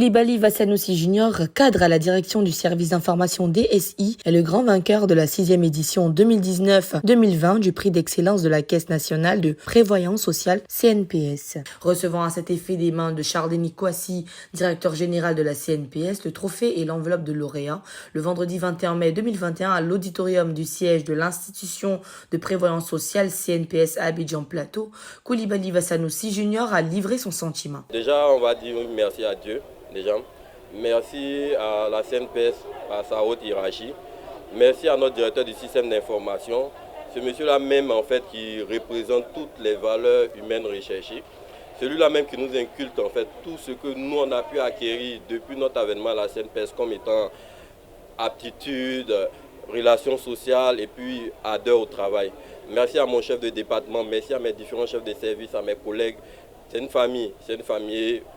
Koulibaly Vassanoussi Junior, cadre à la direction du service d'information DSI, est le grand vainqueur de la 6e édition 2019-2020 du prix d'excellence de la Caisse nationale de prévoyance sociale CNPS. Recevant à cet effet des mains de Charles-Denis Kouassi, directeur général de la CNPS, le trophée et l'enveloppe de lauréat, le vendredi 21 mai 2021 à l'auditorium du siège de l'institution de prévoyance sociale CNPS à Abidjan Plateau, Koulibaly Vassanoussi Junior a livré son sentiment. Déjà, on va dire merci à Dieu. Déjà, merci à la CNPS, à sa haute hiérarchie. Merci à notre directeur du système d'information. Ce monsieur-là même, en fait, qui représente toutes les valeurs humaines recherchées. Celui-là même qui nous inculte, en fait, tout ce que nous, on a pu acquérir depuis notre avènement à la CNPS comme étant aptitude, relations sociales et puis ardeur au travail. Merci à mon chef de département, merci à mes différents chefs de service, à mes collègues. C'est une famille,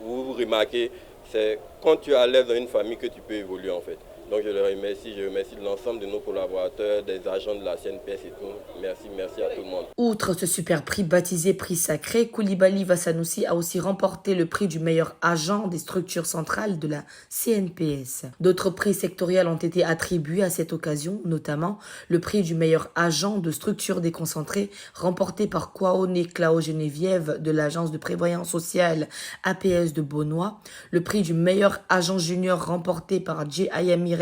vous remarquez, c'est quand tu es à l'aise dans une famille que tu peux évoluer en fait. Donc je remercie l'ensemble de nos collaborateurs, des agents de la CNPS et tout. Merci à tout le monde. Outre ce super prix baptisé prix sacré, Koulibaly Vassanoussi a aussi remporté le prix du meilleur agent des structures centrales de la CNPS. D'autres prix sectoriels ont été attribués à cette occasion, notamment le prix du meilleur agent de structure déconcentrée remporté par Kwaone Clao Geneviève de l'agence de prévoyance sociale APS de Beaunois, le prix du meilleur agent junior remporté par J. Ayami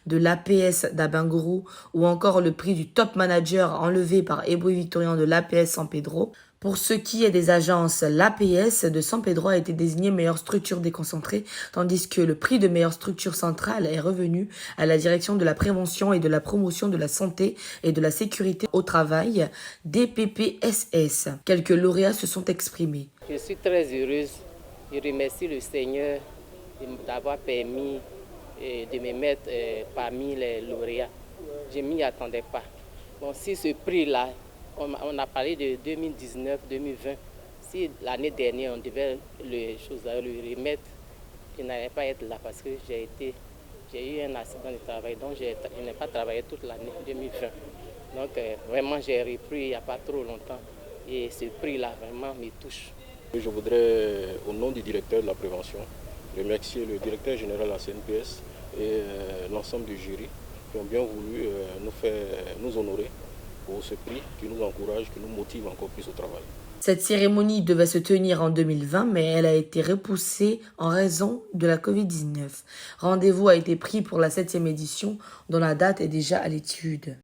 de l'APS d'Abangourou ou encore le prix du top manager enlevé par Eboué Victorien de l'APS San Pedro. Pour ce qui est des agences, l'APS de San Pedro a été désignée meilleure structure déconcentrée, tandis que le prix de meilleure structure centrale est revenu à la direction de la prévention et de la promotion de la santé et de la sécurité au travail, DPPSS. Quelques lauréats se sont exprimés. Je suis très heureuse. Je remercie le Seigneur d'avoir permis de me mettre parmi les lauréats. Je ne m'y attendais pas. Bon, si ce prix-là, on a parlé de 2019-2020, si l'année dernière on devait le remettre, je n'allais pas être là parce que j'ai eu un accident de travail, donc je n'ai pas travaillé toute l'année 2020. Donc vraiment j'ai repris il n'y a pas trop longtemps et ce prix-là vraiment me touche. Je voudrais, au nom du directeur de la prévention, remercier le directeur général de la CNPS et l'ensemble du jury qui ont bien voulu nous honorer pour ce prix qui nous encourage, qui nous motive encore plus au travail. Cette cérémonie devait se tenir en 2020, mais elle a été repoussée en raison de la Covid-19. Rendez-vous a été pris pour la 7e édition, dont la date est déjà à l'étude.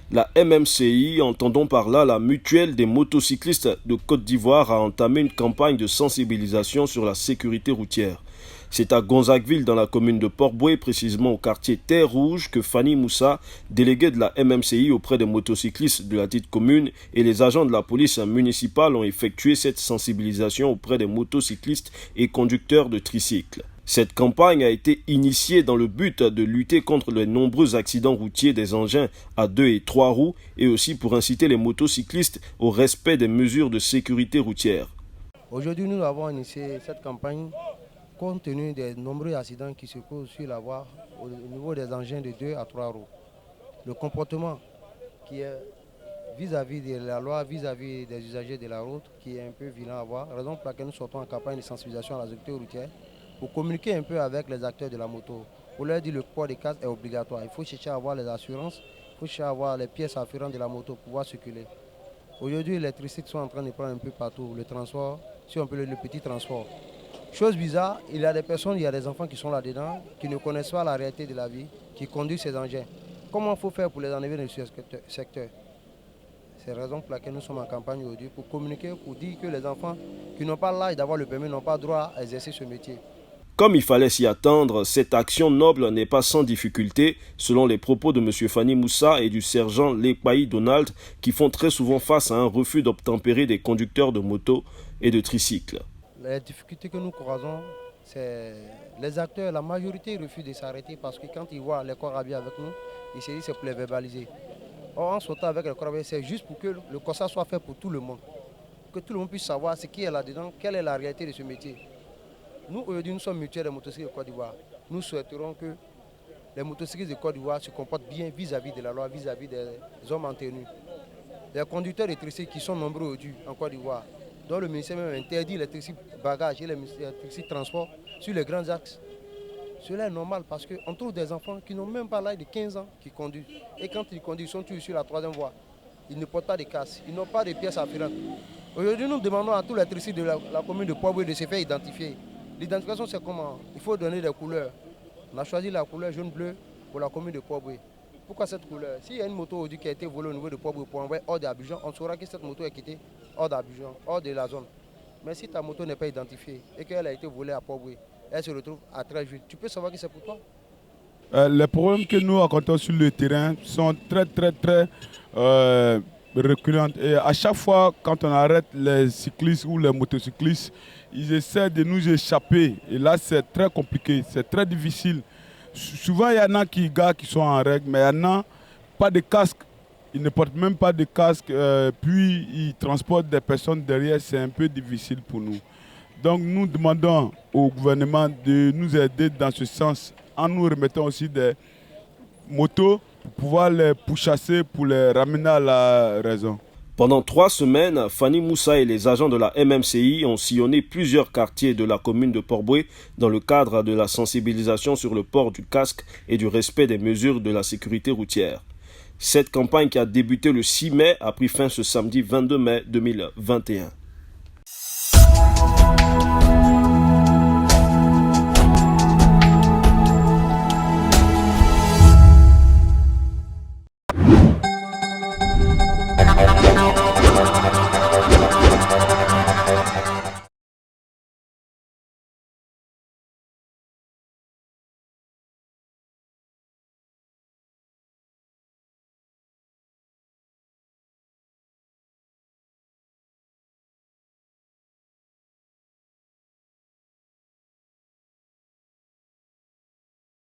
La MMCI, entendons par là la Mutuelle des motocyclistes de Côte d'Ivoire, a entamé une campagne de sensibilisation sur la sécurité routière. C'est à Gonzagueville, dans la commune de Port-Bouët, précisément au quartier Terre Rouge, que Fanny Moussa, déléguée de la MMCI auprès des motocyclistes de la dite commune, et les agents de la police municipale ont effectué cette sensibilisation auprès des motocyclistes et conducteurs de tricycles. Cette campagne a été initiée dans le but de lutter contre les nombreux accidents routiers des engins à 2 et 3 roues et aussi pour inciter les motocyclistes au respect des mesures de sécurité routière. Aujourd'hui, nous avons initié cette campagne compte tenu des nombreux accidents qui se causent sur la voie au niveau des engins de 2 à 3 roues. Le comportement qui est vis-à-vis de la loi, vis-à-vis des usagers de la route, qui est un peu vilain à voir, raison pour laquelle nous sortons en campagne de sensibilisation à la sécurité routière, pour communiquer un peu avec les acteurs de la moto. Pour leur dire que le port des casques est obligatoire. Il faut chercher à avoir les assurances, il faut chercher à avoir les pièces afférentes de la moto pour pouvoir circuler. Aujourd'hui, les tricycles sont en train de prendre un peu partout, le transport, si on peut le petit transport. Chose bizarre, il y a des personnes, il y a des enfants qui sont là-dedans, qui ne connaissent pas la réalité de la vie, qui conduisent ces engins. Comment il faut faire pour les enlever de ce secteur? C'est la raison pour laquelle nous sommes en campagne aujourd'hui, pour communiquer, pour dire que les enfants qui n'ont pas l'âge d'avoir le permis n'ont pas droit à exercer ce métier. Comme il fallait s'y attendre, cette action noble n'est pas sans difficulté, selon les propos de M. Fanny Moussa et du sergent Lekpaï Donald, qui font très souvent face à un refus d'obtempérer des conducteurs de motos et de tricycles. Les difficultés que nous croisons, c'est les acteurs, la majorité refusent de s'arrêter parce que quand ils voient les corps habillés avec nous, ils se disent que c'est pour les verbaliser. Or, en sautant avec les corps habillés, c'est juste pour que le constat soit fait pour tout le monde. Que tout le monde puisse savoir ce qui est là-dedans, quelle est la réalité de ce métier. Nous, aujourd'hui, nous sommes mutuels des motocyclistes de Côte d'Ivoire. Nous souhaiterons que les motocyclistes de Côte d'Ivoire se comportent bien vis-à-vis de la loi, vis-à-vis des hommes en tenue. Les conducteurs de tricycles qui sont nombreux aujourd'hui en Côte d'Ivoire, dont le ministère même interdit les tricycles bagages et les tricycles transport sur les grands axes. Cela est normal parce qu'on trouve des enfants qui n'ont même pas l'âge de 15 ans qui conduisent. Et quand ils conduisent, ils sont tous sur la troisième voie. Ils ne portent pas de casque, ils n'ont pas de pièces afférentes. Aujourd'hui, nous demandons à tous les tricycles de la commune de Port-Boué de se faire identifier. L'identification, c'est comment? Il faut donner des couleurs. On a choisi la couleur jaune-bleu pour la commune de Port-Boué. Pourquoi cette couleur? S'il y a une moto aujourd'hui qui a été volée au niveau de Port-Boué pour envoyer hors d'Abidjan, on saura que cette moto est quittée hors d'Abidjan, hors de la zone. Mais si ta moto n'est pas identifiée et qu'elle a été volée à Port-Boué, elle se retrouve à Trècheville, tu peux savoir que c'est pour toi? Les problèmes que nous rencontrons sur le terrain sont très récurrents. Et à chaque fois, quand on arrête les cyclistes ou les motocyclistes, ils essaient de nous échapper. Et là, c'est très compliqué, c'est très difficile. Souvent, il y en a qui sont en règle, mais il y en a pas de casque. Ils ne portent même pas de casque, puis ils transportent des personnes derrière. C'est un peu difficile pour nous. Donc, nous demandons au gouvernement de nous aider dans ce sens, en nous remettant aussi des motos pour pouvoir les pourchasser, pour les ramener à la raison. Pendant 3 semaines, Fanny Moussa et les agents de la MMCI ont sillonné plusieurs quartiers de la commune de Port-Boué dans le cadre de la sensibilisation sur le port du casque et du respect des mesures de la sécurité routière. Cette campagne qui a débuté le 6 mai a pris fin ce samedi 22 mai 2021.